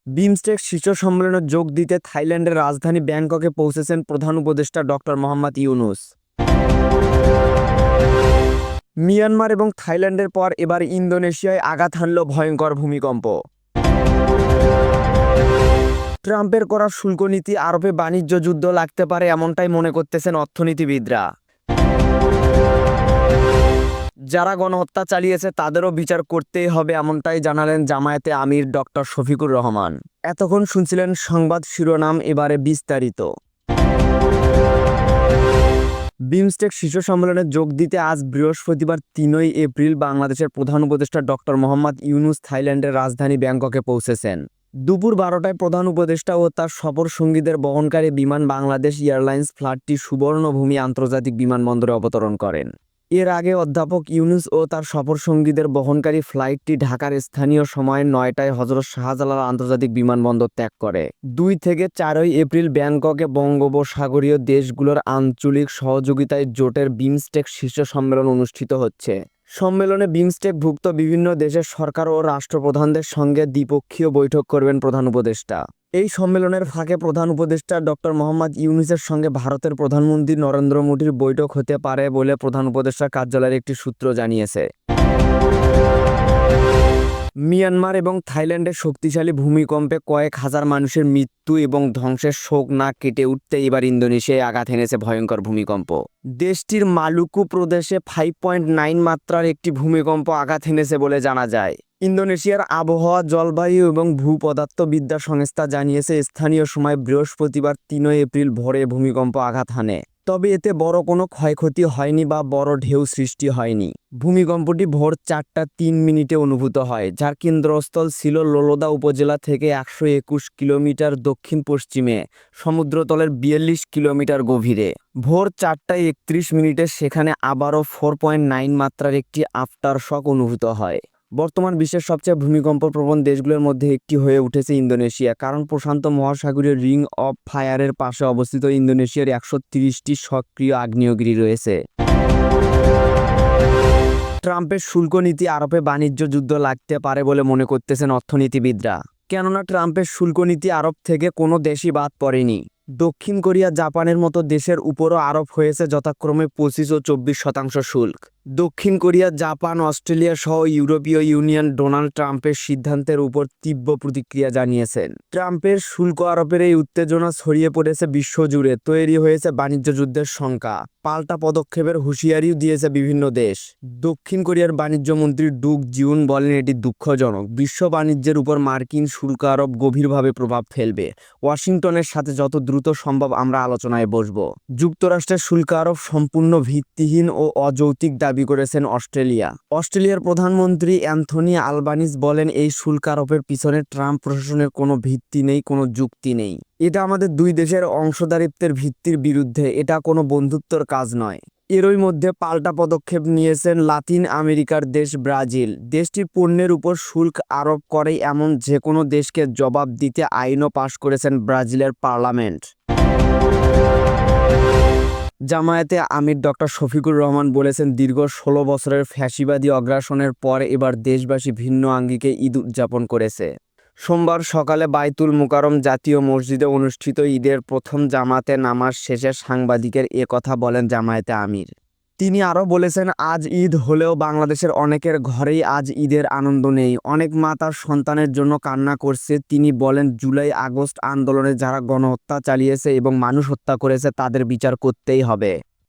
বিমস্টেক শীর্ষ সম্মেলনে যোগ দিতে থাইল্যান্ডের রাজধানী ব্যাংককে পৌঁছেছেন প্রধান উপদেষ্টা ডক্টর মোহাম্মদ ইউনূস। মিয়ানমার এবং থাইল্যান্ডের পর এবার ইন্দোনেশিয়ায় আঘাত হানল ভয়ঙ্কর ভূমিকম্প। ট্রাম্পের করা শুল্ক নীতি আরবে বাণিজ্য যুদ্ধ লাগতে পারে, এমনটাই মনে করতেছেন অর্থনীতিবিদরা। যারা গণহত্যা চালিয়েছে তাদেরও বিচার করতেই হবে, এমনটাই জানালেন জামায়াতে আমির ডক্টর শফিকুর রহমান। এতক্ষণ শুনছিলেন সংবাদ শিরোনাম, এবারে বিস্তারিত। বিমস্টেক শীর্ষ সম্মেলনে যোগ দিতে আজ বৃহস্পতিবার ৩ এপ্রিল বাংলাদেশের প্রধান উপদেষ্টা ডক্টর মোহাম্মদ ইউনূস থাইল্যান্ডের রাজধানী ব্যাংককে পৌঁছেছেন। দুপুর ১২টায় প্রধান উপদেষ্টা ও তার সফর সঙ্গীদের বহনকারী বিমান বাংলাদেশ এয়ারলাইন্স ফ্লাইটটি সুবর্ণভূমি আন্তর্জাতিক বিমানবন্দরে অবতরণ করেন। এর আগে অধ্যাপক ইউনূস ও তার সফর সঙ্গীদের বহনকারী ফ্লাইটটি ঢাকার স্থানীয় সময় ৯টায় হযরত শাহজালাল আন্তর্জাতিক বিমানবন্দর ত্যাগ করে। ২ থেকে ৪ এপ্রিল ব্যাংককে বঙ্গোপসাগরীয় দেশগুলোর আঞ্চলিক সহযোগিতায় জোটের বিমস্টেক শীর্ষ সম্মেলন অনুষ্ঠিত হচ্ছে। সম্মেলনে বিমস্টেকভুক্ত বিভিন্ন দেশের সরকার ও রাষ্ট্রপ্রধানদের সঙ্গে দ্বিপক্ষীয় বৈঠক করবেন প্রধান উপদেষ্টা। এই সম্মেলনের ফাঁকে প্রধান উপদেষ্টা ডক্টর মোহাম্মদ ইউনূসের সঙ্গে ভারতের প্রধানমন্ত্রী নরেন্দ্র মোদীর বৈঠক হতে পারে বলে প্রধান উপদেষ্টার কার্যালয়ের একটি সূত্র জানিয়েছে। মিয়ানমার এবং থাইল্যান্ডে শক্তিশালী ভূমিকম্পে কয়েক হাজার মানুষের মৃত্যু এবং ধ্বংসের শোক না কেটে উঠতে এবার ইন্দোনেশিয়ায় আঘাত এনেছে ভয়ঙ্কর ভূমিকম্প। দেশটির মালুকু প্রদেশে 5.9 মাত্রার একটি ভূমিকম্প আঘাত এনেছে বলে জানা যায়। ইন্দোনেশিয়ার আবহাওয়া, জলবায়ু এবং ভূপদার্থবিদ্যা সংস্থা জানিয়েছে স্থানীয় সময় বৃহস্পতিবার ৩ এপ্রিল ভোরে ভূমিকম্প আঘাত হানে। তবে এতে বড় কোনো ক্ষয়ক্ষতি হয়নি বা বড় ঢেউ সৃষ্টি হয়নি। ভূমিকম্পটি ভোর ৪টা ৩ মিনিটে অনুভূত হয়, যার কেন্দ্রস্থল ছিল লোলোদা উপজেলা থেকে ১২১ কিলোমিটার দক্ষিণ পশ্চিমে, সমুদ্রতলের ৪২ কিলোমিটার গভীরে। ভোর ৪টা ৩১ মিনিটে সেখানে আবারও 4.9 মাত্রার একটি আফটার শক অনুভূত হয়। বর্তমান বিশ্বের সবচেয়ে ভূমিকম্প প্রবণ দেশগুলোর মধ্যে একটি হয়ে উঠেছে ইন্দোনেশিয়া, কারণ প্রশান্ত মহাসাগরীয় রিং অফ ফায়ারের পাশে অবস্থিত ইন্দোনেশিয়ার ১৩০টি সক্রিয় আগ্নেয়গিরি রয়েছে। ট্রাম্পের শুল্ক নীতি আরবে বাণিজ্য যুদ্ধ লাগতে পারে বলে মনে করতেছেন অর্থনীতিবিদরা। কেননা ট্রাম্পের শুল্ক নীতি আরব থেকে কোনো দেশই বাদ পড়েনি। দক্ষিণ কোরিয়া, জাপানের মতো দেশের উপরও আরোপ হয়েছে যথাক্রমে ২৫ ও ২৪% শুল্ক। দক্ষিণ কোরিয়া, জাপান, অস্ট্রেলিয়া সহ ইউরোপীয় ইউনিয়ন ডোনাল্ড ট্রাম্পের সিদ্ধান্তের উপর তীব্র প্রতিক্রিয়া জানিয়েছেন। ট্রাম্পের শুল্ক আরোপের এই উত্তেজনা ছড়িয়ে পড়েছে বিশ্বজুড়ে, তৈরি হয়েছে বাণিজ্য যুদ্ধের শঙ্কা। পাল্টা পদক্ষেপের হুঁশিয়ারিও দিয়েছে বিভিন্ন দেশ। দক্ষিণ কোরিয়ার বাণিজ্যমন্ত্রী ডুক জিউন বলেন, এটি দুঃখজনক। বিশ্ব বাণিজ্যের উপর মার্কিন শুল্ক আরোপ গভীরভাবে প্রভাব ফেলবে। ওয়াশিংটনের সাথে যত দ্রুত সম্ভব আমরা আলোচনায় বসব। যুক্তরাষ্ট্রের শুল্ক আরোপ সম্পূর্ণ ভিত্তিহীন ও অযৌক্তিক দাবি করেছেন অস্ট্রেলিয়া। অস্ট্রেলিয়ার প্রধানমন্ত্রী অ্যান্থনি আলবানিজ বলেন, এই শুল্ক আরোপের পিছনে ট্রাম্প প্রশাসনের কোনো ভিত্তি নেই, কোনো যুক্তি নেই। এটা আমাদের দুই দেশের অংশদারিত্বের ভিত্তির বিরুদ্ধে, এটা কোনো বন্ধুত্বর কাজ নয়। এরই মধ্যে পাল্টা পদক্ষেপ নিয়েছেন লাতিন আমেরিকার দেশ ব্রাজিল। দেশটির পণ্যের উপর শুল্ক আরোপ করে এমন যে কোনো দেশকে জবাব দিতে আইনও পাশ করেছেন ব্রাজিলের পার্লামেন্ট। জামায়াতে আমির ডক্টর শফিকুর রহমান বলেছেন, দীর্ঘ ১৬ বছরের ফ্যাসিবাদী অগ্রাসনের পর এবার দেশবাসী ভিন্ন আঙ্গিকে ঈদ উদযাপন করেছে। সোমবার সকালে বাইতুল মুকাররম জাতীয় মসজিদে অনুষ্ঠিত ঈদের প্রথম জামাতে নামাজ শেষে সাংবাদিকের এ কথা বলেন জামায়াতে আমির। তিনি আরও বলেছেন, আজ ঈদ হলেও বাংলাদেশের অনেকের ঘরেই আজ ঈদের আনন্দ নেই। অনেক মা তার সন্তানের জন্য কান্না করছে। তিনি বলেন, জুলাই আগস্ট আন্দোলনে যারা গণহত্যা চালিয়েছে এবং মানুষ হত্যা করেছে তাদের বিচার করতেই হবে।